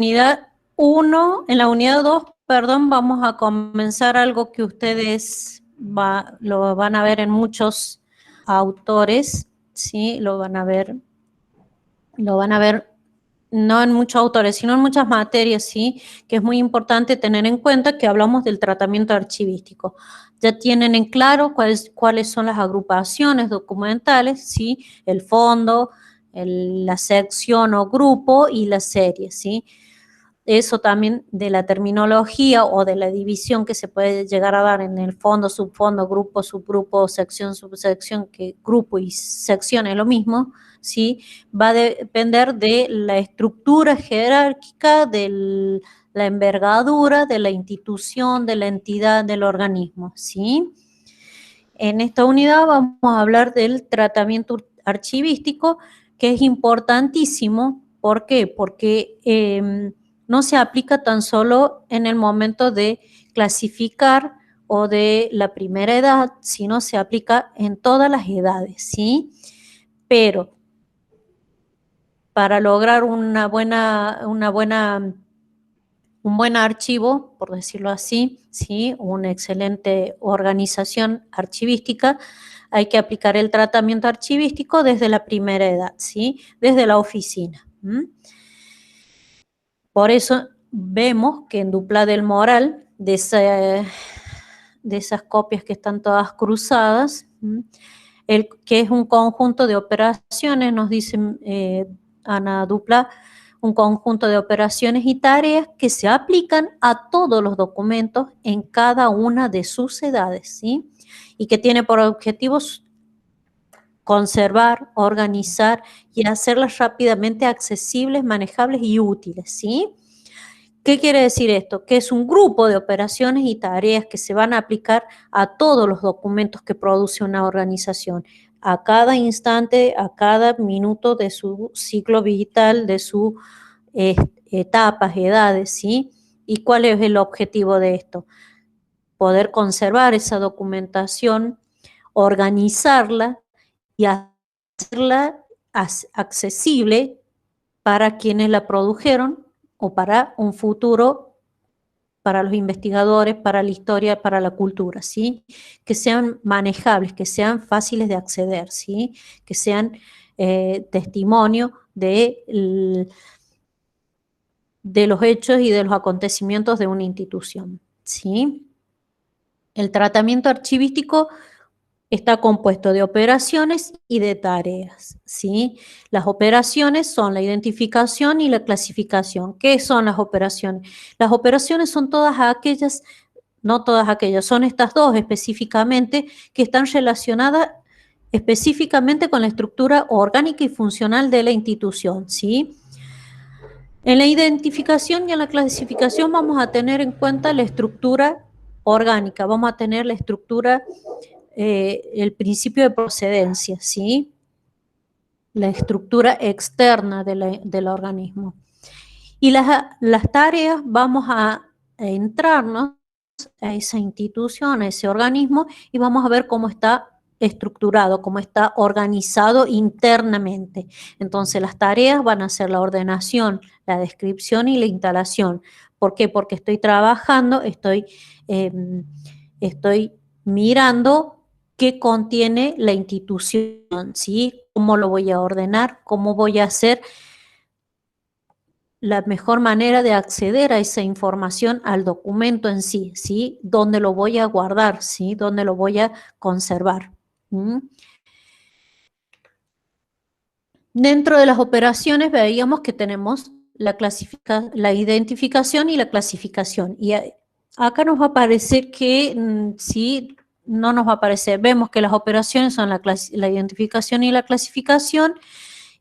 unidad 1, en la unidad 2, perdón, vamos a comenzar algo que ustedes lo van a ver en muchos autores, ¿sí? Lo van a ver no en muchos autores, sino en muchas materias, ¿sí? Que es muy importante tener en cuenta que hablamos del tratamiento archivístico. Ya tienen en claro cuáles son las agrupaciones documentales, ¿sí? El fondo, la sección o grupo y la serie, ¿sí? Eso también de la terminología o de la división que se puede llegar a dar en el fondo, subfondo, grupo, subgrupo, sección, subsección, que grupo y sección es lo mismo, ¿sí? Va a depender de la estructura jerárquica, de la envergadura de la institución, de la entidad, del organismo, ¿sí? En esta unidad vamos a hablar del tratamiento archivístico, que es importantísimo. ¿Por qué? Porque no se aplica tan solo en el momento de clasificar o de la primera edad, sino se aplica en todas las edades, ¿sí? Pero para lograr un buen archivo, por decirlo así, ¿sí? Una excelente organización archivística, hay que aplicar el tratamiento archivístico desde la primera edad, ¿sí? Desde la oficina. Por eso vemos que en dupla del moral, de esas copias que están todas cruzadas, que es un conjunto de operaciones, nos dice Ana Dupla, un conjunto de operaciones y tareas que se aplican a todos los documentos en cada una de sus edades, ¿sí? Y que tiene por objetivos conservar, organizar y hacerlas rápidamente accesibles, manejables y útiles, ¿sí? ¿Qué quiere decir esto? Que es un grupo de operaciones y tareas que se van a aplicar a todos los documentos que produce una organización, a cada instante, a cada minuto de su ciclo vital, de sus etapas, edades, ¿sí? ¿Y cuál es el objetivo de esto? Poder conservar esa documentación, organizarla y hacerla accesible para quienes la produjeron o para un futuro, para los investigadores, para la historia, para la cultura, ¿sí? Que sean manejables, que sean fáciles de acceder, ¿sí? Que sean testimonio de los hechos y de los acontecimientos de una institución, ¿sí? El tratamiento archivístico está compuesto de operaciones y de tareas, ¿sí? Las operaciones son la identificación y la clasificación. ¿Qué son las operaciones? Las operaciones son todas aquellas, no todas aquellas, son estas dos específicamente que están relacionadas específicamente con la estructura orgánica y funcional de la institución, ¿sí? En la identificación y en la clasificación vamos a tener en cuenta la estructura orgánica, vamos a tener la estructura el principio de procedencia, ¿sí? La estructura externa del organismo. Y las tareas vamos a entrarnos a esa institución, a ese organismo, y vamos a ver cómo está estructurado, cómo está organizado internamente. Entonces las tareas van a ser la ordenación, la descripción y la instalación. ¿Por qué? Porque estoy trabajando, estoy mirando qué contiene la institución, ¿sí? ¿Cómo lo voy a ordenar? ¿Cómo voy a hacer la mejor manera de acceder a esa información, al documento en sí, ¿sí? ¿Dónde lo voy a guardar? ¿Sí? ¿Dónde lo voy a conservar? Dentro de las operaciones veíamos que tenemos la identificación y la clasificación. Y acá nos va a aparecer que, sí, no nos va a aparecer. Vemos que las operaciones son la identificación y la clasificación,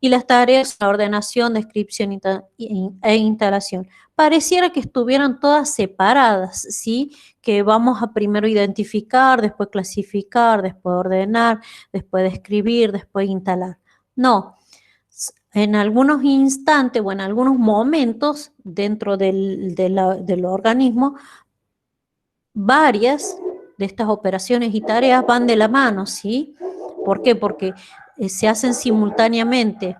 y las tareas, la ordenación, descripción e instalación. Pareciera que estuvieran todas separadas, ¿sí? Que vamos a primero identificar, después clasificar, después ordenar, después describir, después instalar. No, en algunos instantes o en algunos momentos dentro del organismo, varias de estas operaciones y tareas van de la mano, ¿sí? ¿Por qué? Porque se hacen simultáneamente.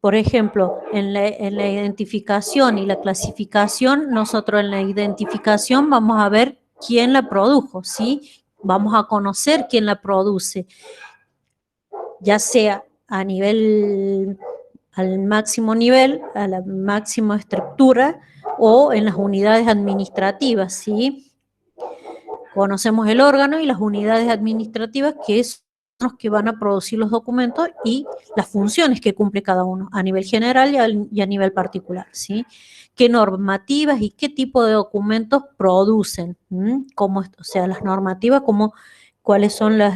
Por ejemplo, en la identificación y la clasificación, nosotros en la identificación vamos a ver quién la produjo, ¿sí? Vamos a conocer quién la produce, ya sea a nivel, al máximo nivel, a la máxima estructura o en las unidades administrativas, ¿sí? Conocemos el órgano y las unidades administrativas, que son los que van a producir los documentos y las funciones que cumple cada uno, a nivel general y a nivel particular, ¿sí? ¿Qué normativas y qué tipo de documentos producen? ¿Cómo, o sea, las normativas, cuáles son las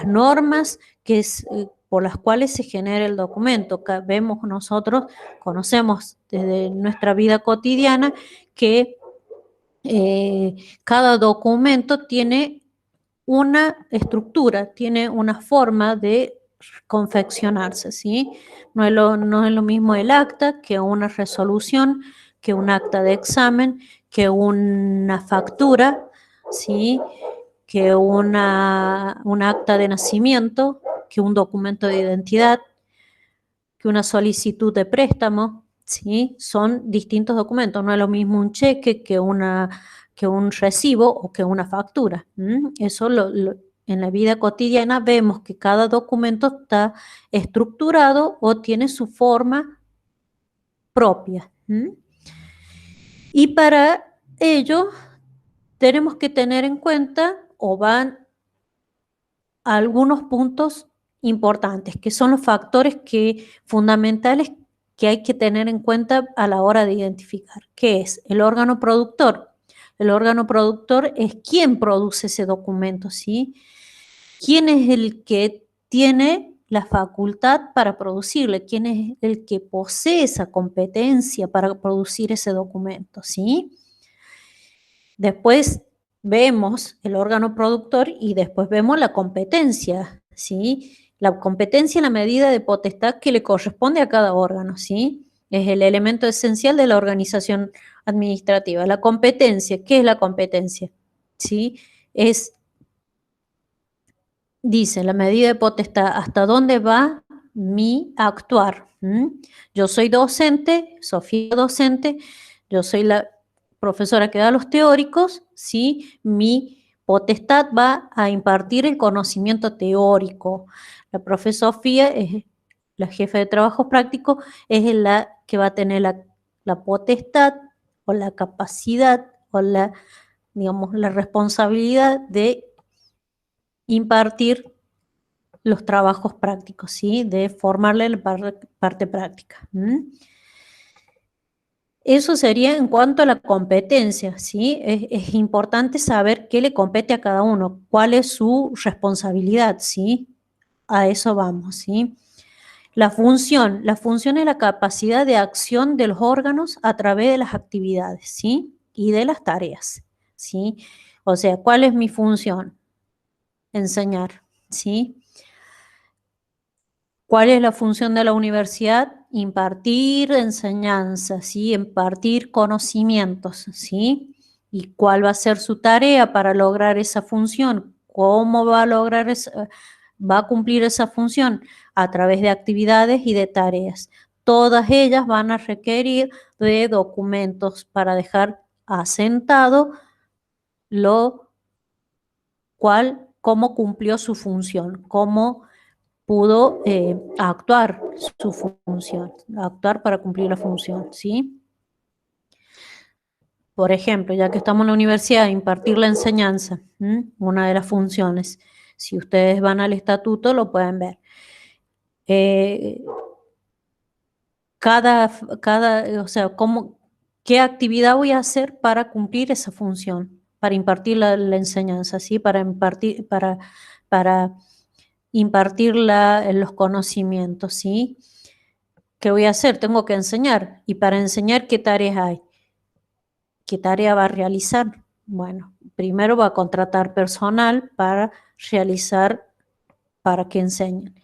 normas que es, por las cuales se genera el documento? Vemos nosotros, conocemos desde nuestra vida cotidiana que cada documento tiene una estructura, tiene una forma de confeccionarse, ¿sí? No es lo mismo el acta que una resolución, que un acta de examen, que una factura, ¿sí? Que un acta de nacimiento, que un documento de identidad, que una solicitud de préstamo, ¿sí? Son distintos documentos, no es lo mismo un cheque que un recibo o que una factura. Eso en la vida cotidiana vemos que cada documento está estructurado o tiene su forma propia. Y para ello tenemos que tener en cuenta o van algunos puntos importantes, que son los factores fundamentales que hay que tener en cuenta a la hora de identificar. ¿Qué es? El órgano productor. El órgano productor es quien produce ese documento, ¿sí? ¿Quién es el que tiene la facultad para producirle? ¿Quién es el que posee esa competencia para producir ese documento, ¿sí? Después vemos el órgano productor y después vemos la competencia, ¿sí? La competencia en la medida de potestad que le corresponde a cada órgano, ¿sí? Es el elemento esencial de la organización administrativa. La competencia, ¿qué es la competencia? ¿Sí? Dice la medida de potestad, ¿hasta dónde va mi actuar? Yo soy docente, Sofía docente, yo soy la profesora que da los teóricos, ¿sí? Mi potestad va a impartir el conocimiento teórico. La profesora Sofía es la jefa de trabajo práctico, es la que va a tener la potestad o la capacidad o digamos, la responsabilidad de impartir los trabajos prácticos, ¿sí? De formarle la parte práctica. Eso sería en cuanto a la competencia, ¿sí? Es importante saber qué le compete a cada uno, cuál es su responsabilidad, ¿sí? A eso vamos, ¿sí? La función es la capacidad de acción de los órganos a través de las actividades, ¿sí? Y de las tareas, ¿sí? O sea, ¿cuál es mi función? Enseñar, ¿sí? ¿Cuál es la función de la universidad? Impartir enseñanza, ¿sí? Impartir conocimientos, ¿sí? ¿Y cuál va a ser su tarea para lograr esa función? ¿Cómo va a va a cumplir esa función? A través de actividades y de tareas. Todas ellas van a requerir de documentos para dejar asentado cómo cumplió su función, cómo pudo actuar su función, actuar para cumplir la función, ¿sí? Por ejemplo, ya que estamos en la universidad, impartir la enseñanza, una de las funciones. Si ustedes van al estatuto, lo pueden ver. O sea, ¿qué actividad voy a hacer para cumplir esa función? Para impartir la enseñanza, ¿sí? Para impartir los conocimientos, ¿sí? ¿Qué voy a hacer? Tengo que enseñar. ¿Y para enseñar qué tareas hay? ¿Qué tarea va a realizar? Bueno, primero va a contratar personal para que enseñen.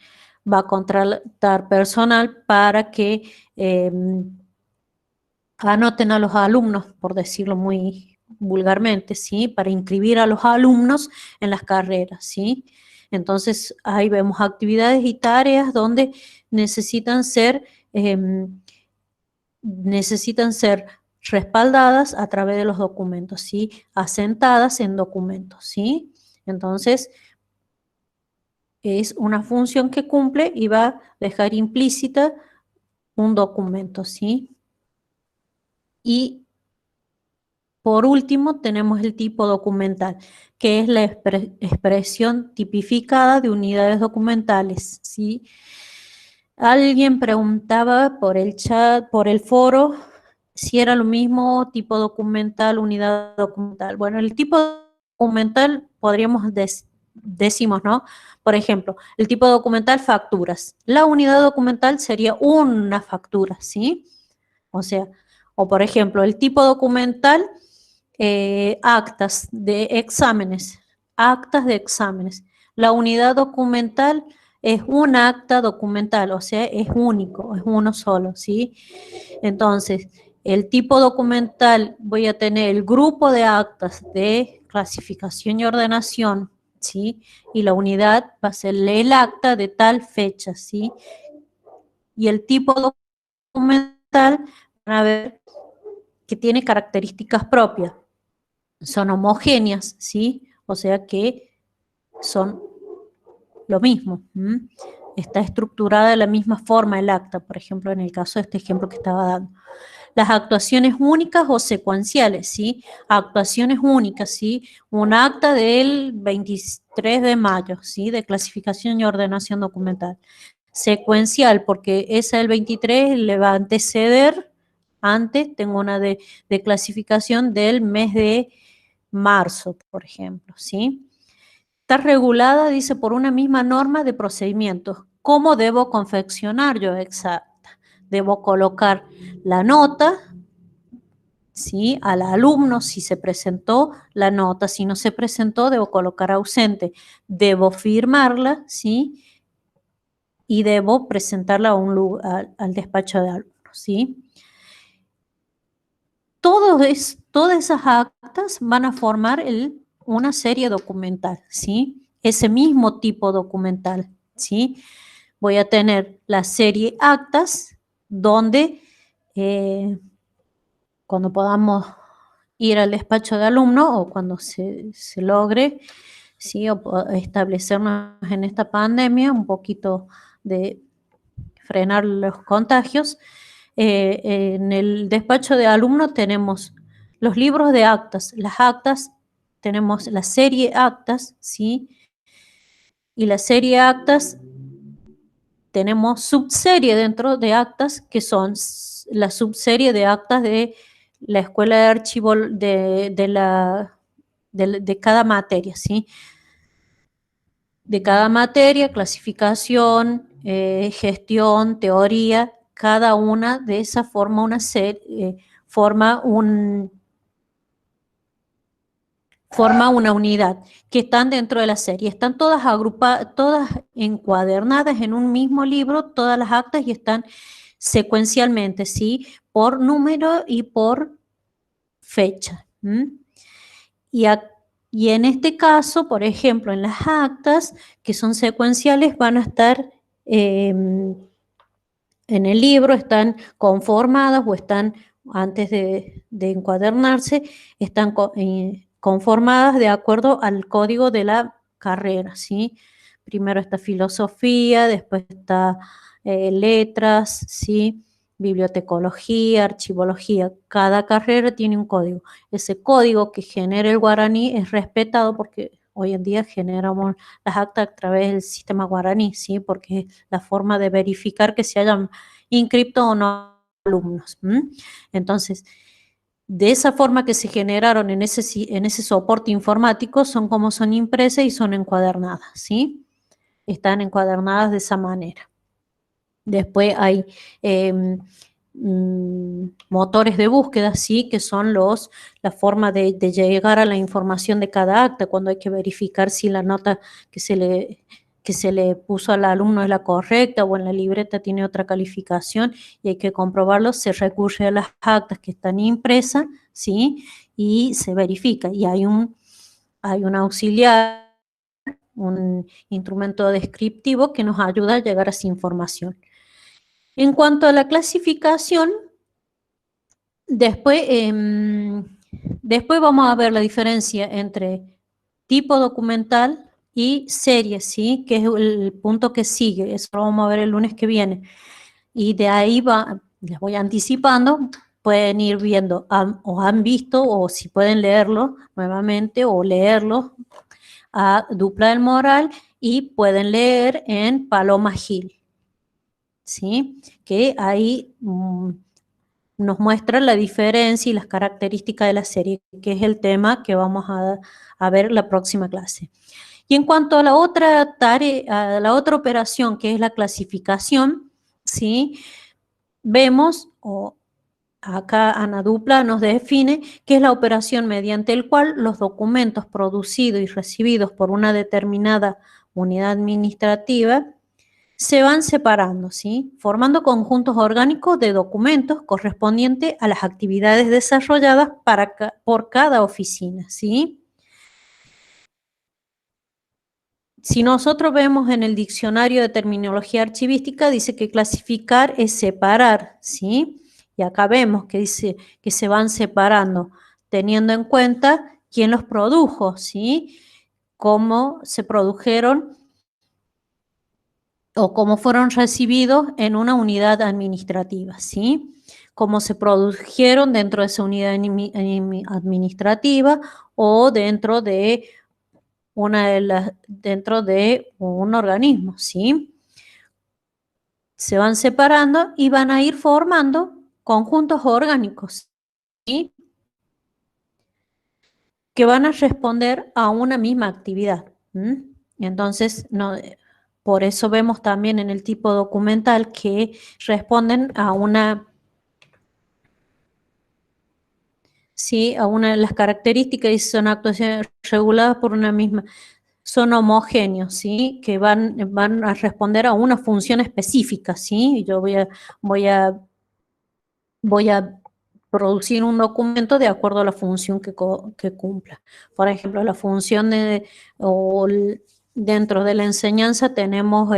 Va a contratar personal para que anoten a los alumnos, por decirlo muy vulgarmente, ¿sí? Para inscribir a los alumnos en las carreras, ¿sí? Entonces, ahí vemos actividades y tareas donde necesitan ser respaldadas a través de los documentos, ¿sí? Asentadas en documentos, ¿sí? Entonces, es una función que cumple y va a dejar implícita un documento, ¿sí? Y por último, tenemos el tipo documental, que es la expresión tipificada de unidades documentales, ¿sí? Alguien preguntaba por el chat, por el foro, si era lo mismo tipo documental, unidad documental. Bueno, el tipo documental podríamos decimos, ¿no? Por ejemplo, el tipo documental facturas. La unidad documental sería una factura, ¿sí? O sea, o por ejemplo, el tipo documental, actas de exámenes, actas de exámenes. La unidad documental es un acta documental, o sea, es único, es uno solo, ¿sí? Entonces, el tipo documental, voy a tener el grupo de actas de clasificación y ordenación, ¿sí? Y la unidad va a ser el acta de tal fecha, ¿sí? Y el tipo documental, van a ver que tiene características propias. Son homogéneas, ¿sí? O sea que son lo mismo. Está estructurada de la misma forma el acta, por ejemplo, en el caso de este ejemplo que estaba dando. Las actuaciones únicas o secuenciales, ¿sí? Actuaciones únicas, ¿sí? Un acta del 23 de mayo, ¿sí? De clasificación y ordenación documental. Secuencial, porque esa del 23 le va a anteceder, antes tengo una de clasificación del mes de marzo, por ejemplo, ¿sí? Está regulada, dice, por una misma norma de procedimientos. ¿Cómo debo confeccionar yo exacta? Debo colocar la nota, ¿sí? Al alumno, si se presentó la nota, si no se presentó, debo colocar ausente. Debo firmarla, ¿sí? Y debo presentarla a un lugar, al despacho de alumnos, ¿sí? Todas esas actas van a formar una serie documental, ¿sí? Ese mismo tipo documental, ¿sí? Voy a tener la serie actas donde cuando podamos ir al despacho de alumno o cuando se logre, ¿sí? O establecernos en esta pandemia, un poquito de frenar los contagios. En el despacho de alumnos tenemos los libros de actas, las actas, tenemos la serie actas, ¿sí? Y la serie actas, tenemos subserie dentro de actas, que son la subserie de actas de la escuela de archivo de cada materia, ¿sí? De cada materia, clasificación, gestión, teoría, cada una de esas forma una serie, forma una unidad que están dentro de la serie. Están todas agrupadas, todas encuadernadas en un mismo libro, todas las actas, y están secuencialmente, ¿sí? Por número y por fecha. Y en este caso, por ejemplo, en las actas que son secuenciales van a estar en el libro, están conformadas o están, antes de encuadernarse, están conformadas de acuerdo al código de la carrera, ¿sí? Primero está filosofía, después está letras, ¿sí? Bibliotecología, archivología. Cada carrera tiene un código. Ese código que genera el guaraní es respetado porque hoy en día generamos las actas a través del sistema guaraní, ¿sí? Porque es la forma de verificar que se hayan inscrito o no alumnos. Entonces, de esa forma que se generaron en ese soporte informático, son como son impresas y son encuadernadas, ¿sí? Están encuadernadas de esa manera. Después hay motores de búsqueda, sí, que son la forma de llegar a la información de cada acta, cuando hay que verificar si la nota que se le puso al alumno es la correcta o en la libreta tiene otra calificación y hay que comprobarlo, se recurre a las actas que están impresas, ¿sí? Y se verifica. Y hay un auxiliar, un instrumento descriptivo que nos ayuda a llegar a esa información. En cuanto a la clasificación, después vamos a ver la diferencia entre tipo documental y serie, ¿sí? Que es el punto que sigue. Eso lo vamos a ver el lunes que viene. Y de ahí les voy anticipando, pueden ir viendo, o han visto, o si pueden leerlo nuevamente, o leerlo a Dupla del Moral, y pueden leer en Paloma Gil, ¿sí? Que ahí nos muestra la diferencia y las características de la serie, que es el tema que vamos a ver la próxima clase. Y en cuanto a la otra tarea, a la otra operación, que es la clasificación, ¿sí? Vemos, o acá Ana Dupla nos define, que es la operación mediante el cual los documentos producidos y recibidos por una determinada unidad administrativa se van separando, ¿sí? Formando conjuntos orgánicos de documentos correspondientes a las actividades desarrolladas por cada oficina, ¿sí? Si nosotros vemos en el diccionario de terminología archivística, dice que clasificar es separar, ¿sí? Y acá vemos que dice que se van separando, teniendo en cuenta quién los produjo, ¿sí? Cómo se produjeron o cómo fueron recibidos en una unidad administrativa, ¿sí? Cómo se produjeron dentro de esa unidad administrativa o dentro de dentro de un organismo, ¿sí? Se van separando y van a ir formando conjuntos orgánicos, ¿sí? Que van a responder a una misma actividad. Entonces, por eso vemos también en el tipo documental que responden a ¿sí? A una de las características y son actuaciones reguladas por una misma. Son homogéneos, ¿sí? Que van a responder a una función específica, ¿sí? Yo voy a producir un documento de acuerdo a la función que cumpla. Por ejemplo, la función dentro de la enseñanza tenemos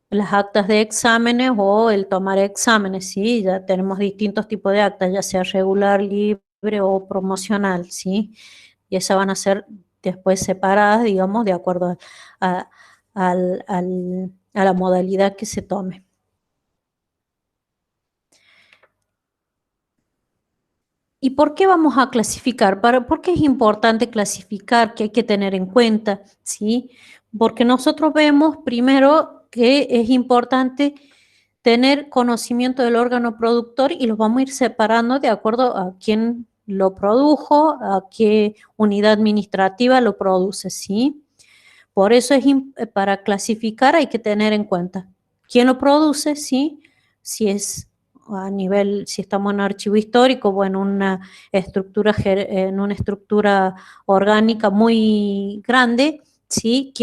las actas de exámenes o el tomar exámenes, ¿sí? Ya tenemos distintos tipos de actas, ya sea regular, libre o promocional, ¿sí? Y esas van a ser después separadas, digamos, de acuerdo a la modalidad que se tome. ¿Y por qué vamos a clasificar? ¿Por qué es importante clasificar? ¿Qué hay que tener en cuenta? ¿Sí? Porque nosotros vemos primero que es importante tener conocimiento del órgano productor y los vamos a ir separando de acuerdo a quién lo produjo, a qué unidad administrativa lo produce, ¿sí? Por eso para clasificar hay que tener en cuenta quién lo produce, ¿sí? Si es a nivel, si estamos en un archivo histórico o en una estructura orgánica muy grande, ¿sí?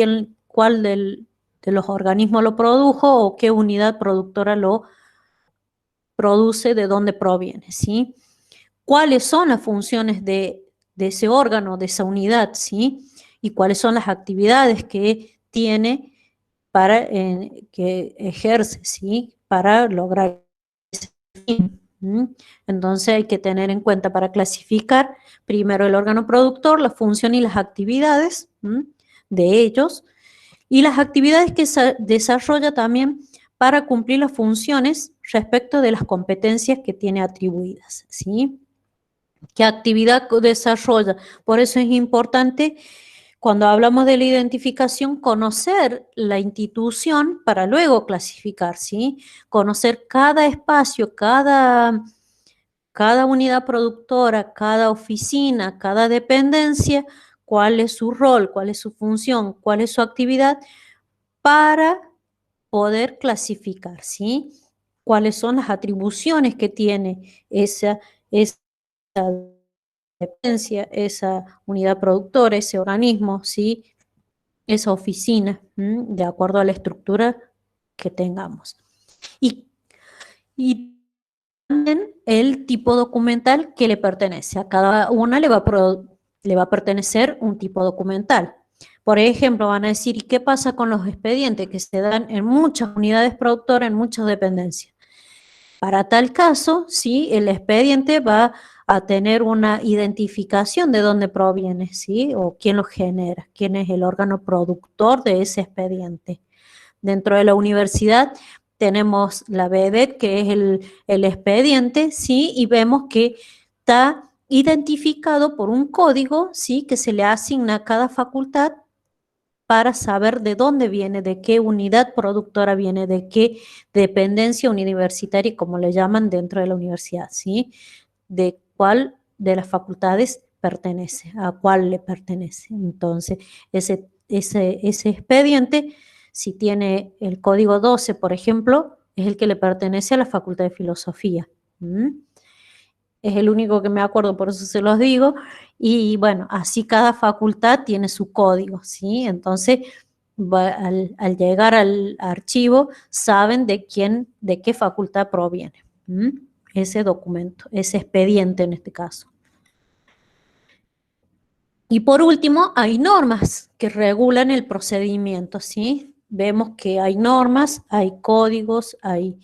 ¿Cuál de los organismos lo produjo o qué unidad productora lo produce, de dónde proviene, ¿sí? ¿Cuáles son las funciones de ese órgano, de esa unidad, ¿sí? Y cuáles son las actividades que tiene que ejerce, ¿sí? Para lograr ese fin. Entonces hay que tener en cuenta para clasificar primero el órgano productor, la función y las actividades de ellos, y las actividades que se desarrolla también para cumplir las funciones respecto de las competencias que tiene atribuidas, ¿sí? ¿Qué actividad desarrolla? Por eso es importante, cuando hablamos de la identificación, conocer la institución para luego clasificar, ¿sí? Conocer cada espacio, cada unidad productora, cada oficina, cada dependencia, cuál es su rol, cuál es su función, cuál es su actividad, para poder clasificar, ¿sí? Cuáles son las atribuciones que tiene esa dependencia, esa unidad productora, ese organismo, ¿sí? Esa oficina, de acuerdo a la estructura que tengamos. Y también el tipo documental que le pertenece. A cada una le va a pertenecer un tipo documental. Por ejemplo, van a decir, ¿y qué pasa con los expedientes que se dan en muchas unidades productoras, en muchas dependencias? Para tal caso, sí, el expediente va a tener una identificación de dónde proviene, ¿sí? O quién lo genera, quién es el órgano productor de ese expediente. Dentro de la universidad tenemos la BEDET, que es el expediente, ¿sí? Y vemos que está identificado por un código, ¿sí? Que se le asigna a cada facultad para saber de dónde viene, de qué unidad productora viene, de qué dependencia universitaria, como le llaman dentro de la universidad, ¿sí? De cuál de las facultades pertenece, a cuál le pertenece. Entonces, ese expediente, si tiene el código 12, por ejemplo, es el que le pertenece a la Facultad de Filosofía. Es el único que me acuerdo, por eso se los digo. Y bueno, así cada facultad tiene su código, ¿sí? Entonces, al llegar al archivo, saben de qué facultad proviene ese documento, ese expediente en este caso. Y por último, hay normas que regulan el procedimiento, ¿sí? Vemos que hay normas, hay códigos, hay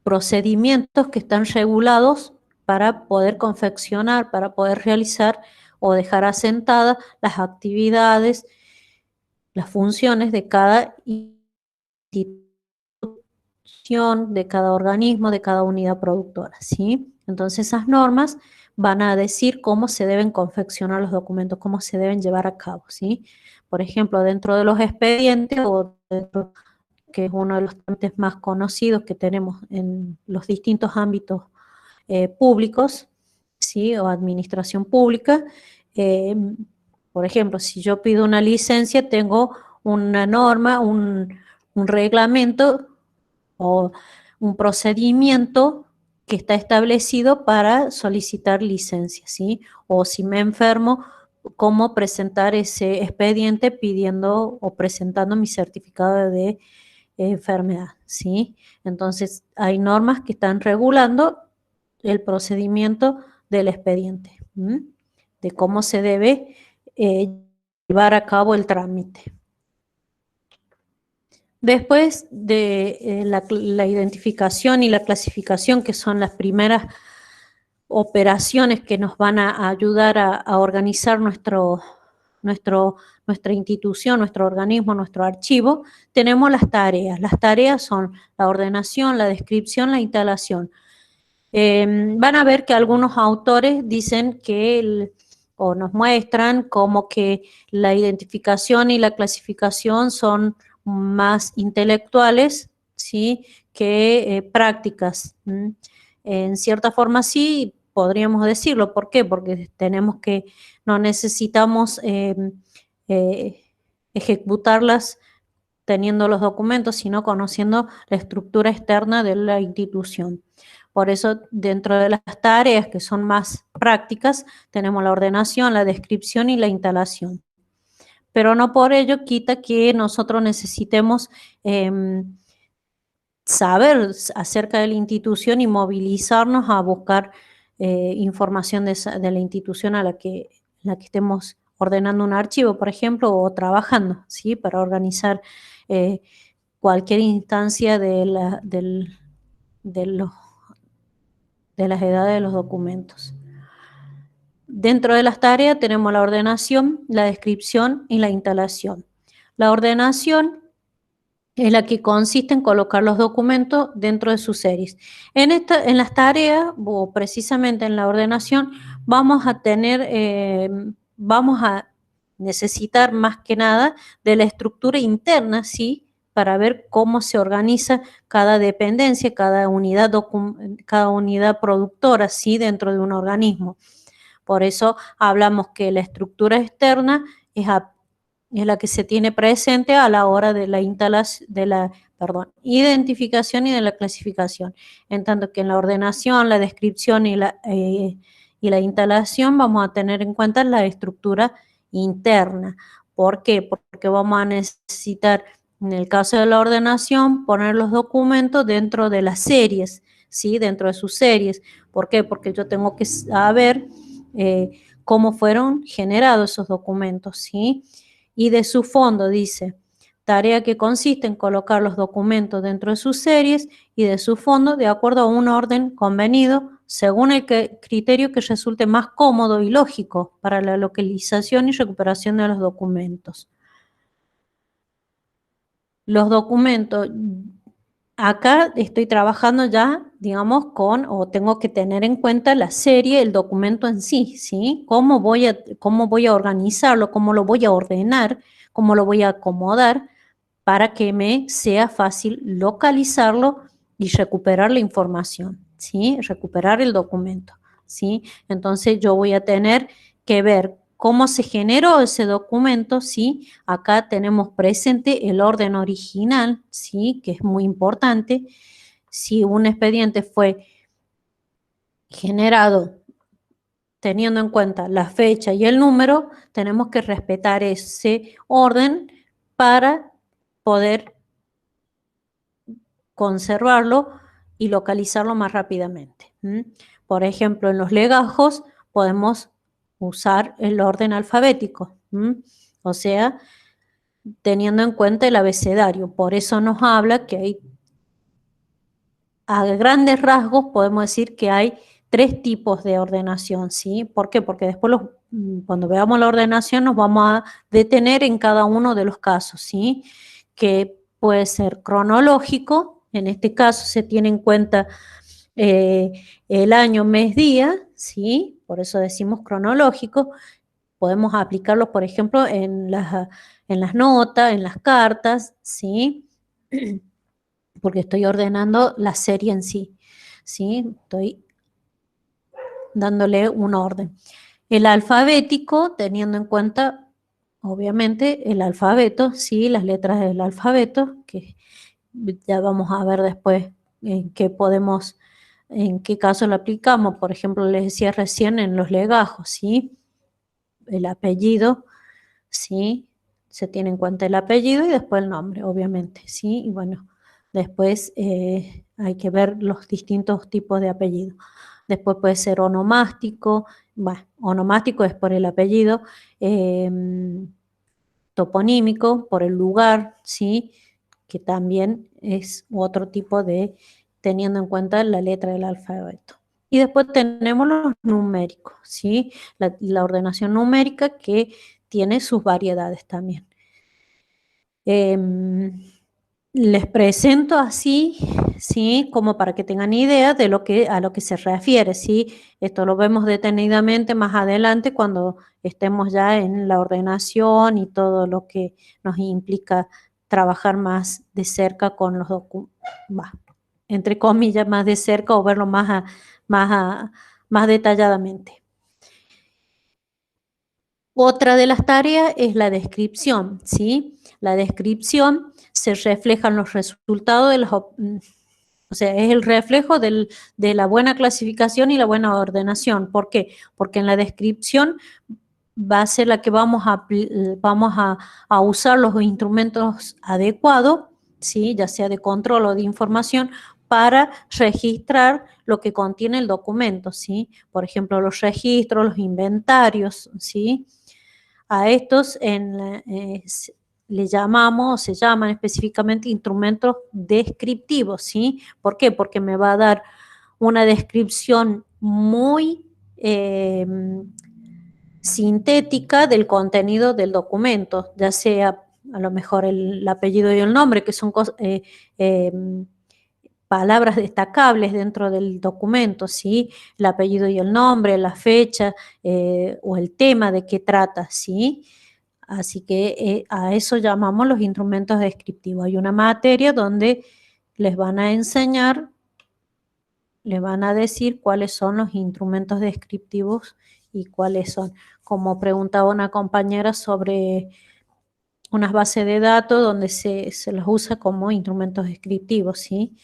procedimientos que están regulados para poder confeccionar, para poder realizar o dejar asentadas las actividades, las funciones de cada institución, de cada organismo, de cada unidad productora, ¿sí? Entonces esas normas van a decir cómo se deben confeccionar los documentos, cómo se deben llevar a cabo, ¿sí? Por ejemplo, dentro de los expedientes o dentro, que es uno de los trámites más conocidos que tenemos en los distintos ámbitos públicos, ¿sí? O administración pública. Por ejemplo, si yo pido una licencia, tengo una norma, un reglamento o un procedimiento que está establecido para solicitar licencia, ¿sí? O si me enfermo, cómo presentar ese expediente pidiendo o presentando mi certificado de enfermedad, ¿sí? Entonces, hay normas que están regulando el procedimiento del expediente, de cómo se debe llevar a cabo el trámite. Después de la identificación y la clasificación, que son las primeras operaciones que nos van a ayudar a organizar nuestra institución, nuestro organismo, nuestro archivo, tenemos las tareas. Las tareas son la ordenación, la descripción, la instalación. Van a ver que algunos autores dicen que, o nos muestran como que la identificación y la clasificación son más intelectuales, ¿sí? Que prácticas. En cierta forma sí, podríamos decirlo. ¿Por qué? Porque no necesitamos ejecutarlas teniendo los documentos, sino conociendo la estructura externa de la institución. Por eso, dentro de las tareas que son más prácticas, tenemos la ordenación, la descripción y la instalación. Pero no por ello quita que nosotros necesitemos saber acerca de la institución y movilizarnos a buscar información de la institución a la que estemos ordenando un archivo, por ejemplo, o trabajando, ¿sí? Para organizar cualquier instancia de las edades de los documentos. Dentro de las tareas tenemos la ordenación, la descripción y la instalación. La ordenación es la que consiste en colocar los documentos dentro de sus series. En las tareas, o precisamente en la ordenación, vamos a necesitar más que nada de la estructura interna, ¿sí? Para ver cómo se organiza cada dependencia, cada unidad productora, ¿sí? Dentro de un organismo. Por eso hablamos que la estructura externa es la que se tiene presente a la hora de la identificación y de la clasificación. En tanto que en la ordenación, la descripción y la instalación vamos a tener en cuenta la estructura interna. ¿Por qué? Porque vamos a necesitar, en el caso de la ordenación, poner los documentos dentro de las series, ¿sí? Dentro de sus series. ¿Por qué? Porque yo tengo que saber cómo fueron generados esos documentos, ¿sí? Y de su fondo dice, tarea que consiste en colocar los documentos dentro de sus series y de su fondo de acuerdo a un orden convenido según el criterio que resulte más cómodo y lógico para la localización y recuperación de los documentos. Los documentos, acá estoy trabajando ya, digamos, o tengo que tener en cuenta la serie, el documento en sí, ¿sí? Cómo voy a organizarlo, cómo lo voy a ordenar, cómo lo voy a acomodar para que me sea fácil localizarlo y recuperar la información, ¿sí? Recuperar el documento, ¿sí? Entonces yo voy a tener que ver cómo se generó ese documento, ¿sí? Acá tenemos presente el orden original, ¿sí? Que es muy importante. Si un expediente fue generado teniendo en cuenta la fecha y el número, tenemos que respetar ese orden para poder conservarlo y localizarlo más rápidamente. Por ejemplo, en los legajos podemos usar el orden alfabético, o sea, teniendo en cuenta el abecedario. Por eso nos habla que hay, a grandes rasgos, podemos decir que hay 3 tipos de ordenación, ¿sí? ¿Por qué? Porque después cuando veamos la ordenación nos vamos a detener en cada uno de los casos, ¿sí? Que puede ser cronológico, en este caso se tiene en cuenta el año, mes, día, ¿sí? Por eso decimos cronológico. Podemos aplicarlo, por ejemplo, en las notas, en las cartas, ¿sí? Porque estoy ordenando la serie en sí, ¿sí? Estoy dándole un orden. El alfabético, teniendo en cuenta, obviamente, el alfabeto, ¿sí? Las letras del alfabeto, que ya vamos a ver después en qué caso lo aplicamos. Por ejemplo, les decía recién en los legajos, ¿sí? El apellido, ¿sí? Se tiene en cuenta el apellido y después el nombre, obviamente, ¿sí? Y bueno, después hay que ver los distintos tipos de apellido. Después puede ser onomástico, bueno, onomástico es por el apellido, toponímico por el lugar, ¿sí? Que también es otro tipo de, teniendo en cuenta la letra del alfabeto. Y después tenemos los numéricos, ¿sí? La ordenación numérica que tiene sus variedades también. Les presento así, ¿sí? Como para que tengan idea de a lo que se refiere, ¿sí? Esto lo vemos detenidamente más adelante cuando estemos ya en la ordenación y todo lo que nos implica trabajar más de cerca con los documentos, entre comillas, más de cerca o verlo más detalladamente. Otra de las tareas es la descripción, ¿sí? La descripción se reflejan los resultados de o sea, es el reflejo de la buena clasificación y la buena ordenación. ¿Por qué? Porque en la descripción va a ser la que vamos a usar los instrumentos adecuados, ¿sí? Ya sea de control o de información, para registrar lo que contiene el documento, ¿sí? Por ejemplo, los registros, los inventarios, ¿sí? A estos le llamamos, se llaman específicamente instrumentos descriptivos, ¿sí? ¿Por qué? Porque me va a dar una descripción muy sintética del contenido del documento, ya sea a lo mejor el apellido y el nombre, que son palabras destacables dentro del documento, ¿sí? El apellido y el nombre, la fecha o el tema de qué trata, ¿sí? Así que a eso llamamos los instrumentos descriptivos. Hay una materia donde les van a enseñar, les van a decir cuáles son los instrumentos descriptivos y cuáles son. Como preguntaba una compañera sobre unas bases de datos donde se los usa como instrumentos descriptivos, ¿sí?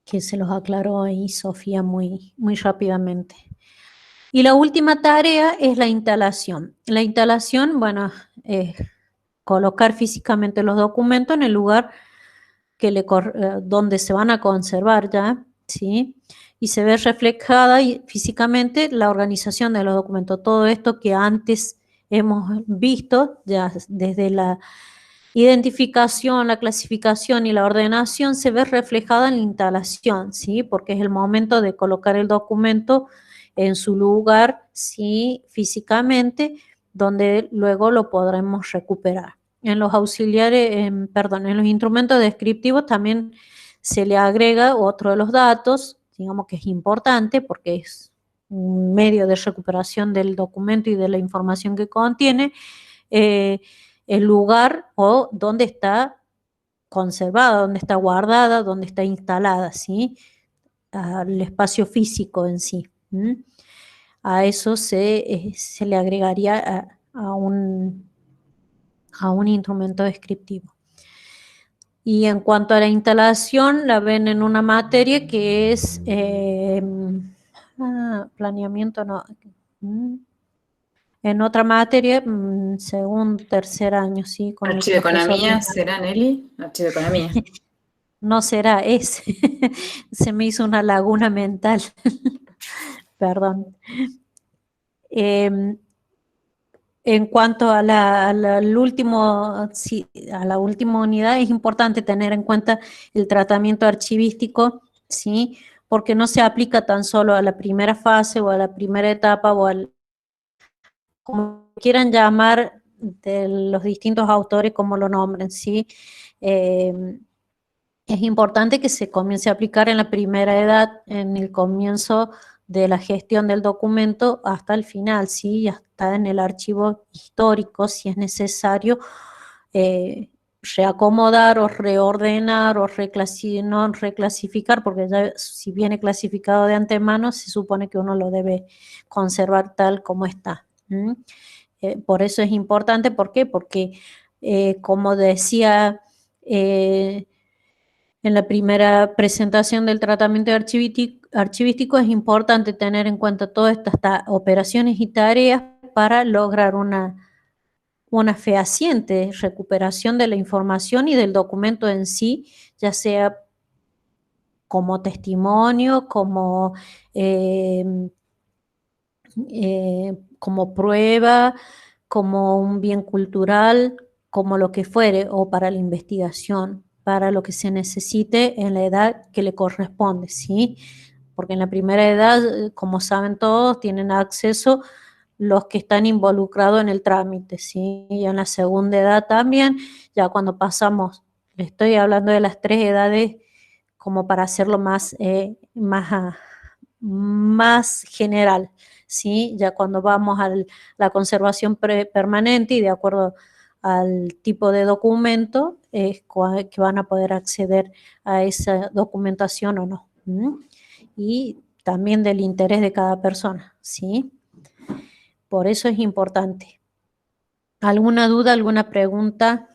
Que se los aclaró ahí Sofía muy, muy rápidamente. Y la última tarea es la instalación. La instalación, bueno, colocar físicamente los documentos en el lugar donde se van a conservar ya, ¿sí? Y se ve reflejada físicamente la organización de los documentos. Todo esto que antes hemos visto, ya desde la identificación, la clasificación y la ordenación, se ve reflejada en la instalación, ¿sí? Porque es el momento de colocar el documento en su lugar, ¿sí? Físicamente, donde luego lo podremos recuperar. En los en los instrumentos descriptivos también se le agrega otro de los datos, digamos que es importante porque es un medio de recuperación del documento y de la información que contiene, el lugar o dónde está conservada, dónde está guardada, dónde está instalada, ¿sí? Al espacio físico en sí. A eso se le agregaría a un instrumento descriptivo. Y en cuanto a la instalación, la ven en una materia que es planeamiento, no. En otra materia, segundo, tercer año, ¿sí? Con el profesor. ¿Archiveconomía será, Nelly? Archiveconomía. No será ese. Se me hizo una laguna mental. Perdón. En cuanto a al último, sí, a la última unidad, es importante tener en cuenta el tratamiento archivístico, ¿sí? Porque no se aplica tan solo a la primera fase o a la primera etapa o al, como quieran llamar, de los distintos autores, como lo nombren, ¿sí? Es importante que se comience a aplicar en la primera edad, en el comienzo de la gestión del documento hasta el final, ¿sí? Hasta en el archivo histórico, si es necesario, reacomodar o reordenar o no reclasificar, porque ya si viene clasificado de antemano, se supone que uno lo debe conservar tal como está. Por eso es importante, ¿por qué? Porque, como decía en la primera presentación del tratamiento archivístico, es importante tener en cuenta todas estas operaciones y tareas para lograr una fehaciente recuperación de la información y del documento en sí, ya sea como testimonio, como prueba, como un bien cultural, como lo que fuere, o para la investigación, para lo que se necesite en la edad que le corresponde, ¿sí? Porque en la primera edad, como saben todos, tienen acceso los que están involucrados en el trámite, ¿sí? Y en la segunda edad también, ya cuando pasamos, le estoy hablando de las 3 edades, como para hacerlo más general, ¿sí? Ya cuando vamos a la conservación permanente y de acuerdo al tipo de documento, es que van a poder acceder a esa documentación o no. Y también del interés de cada persona, ¿sí? Por eso es importante. ¿Alguna duda, alguna pregunta?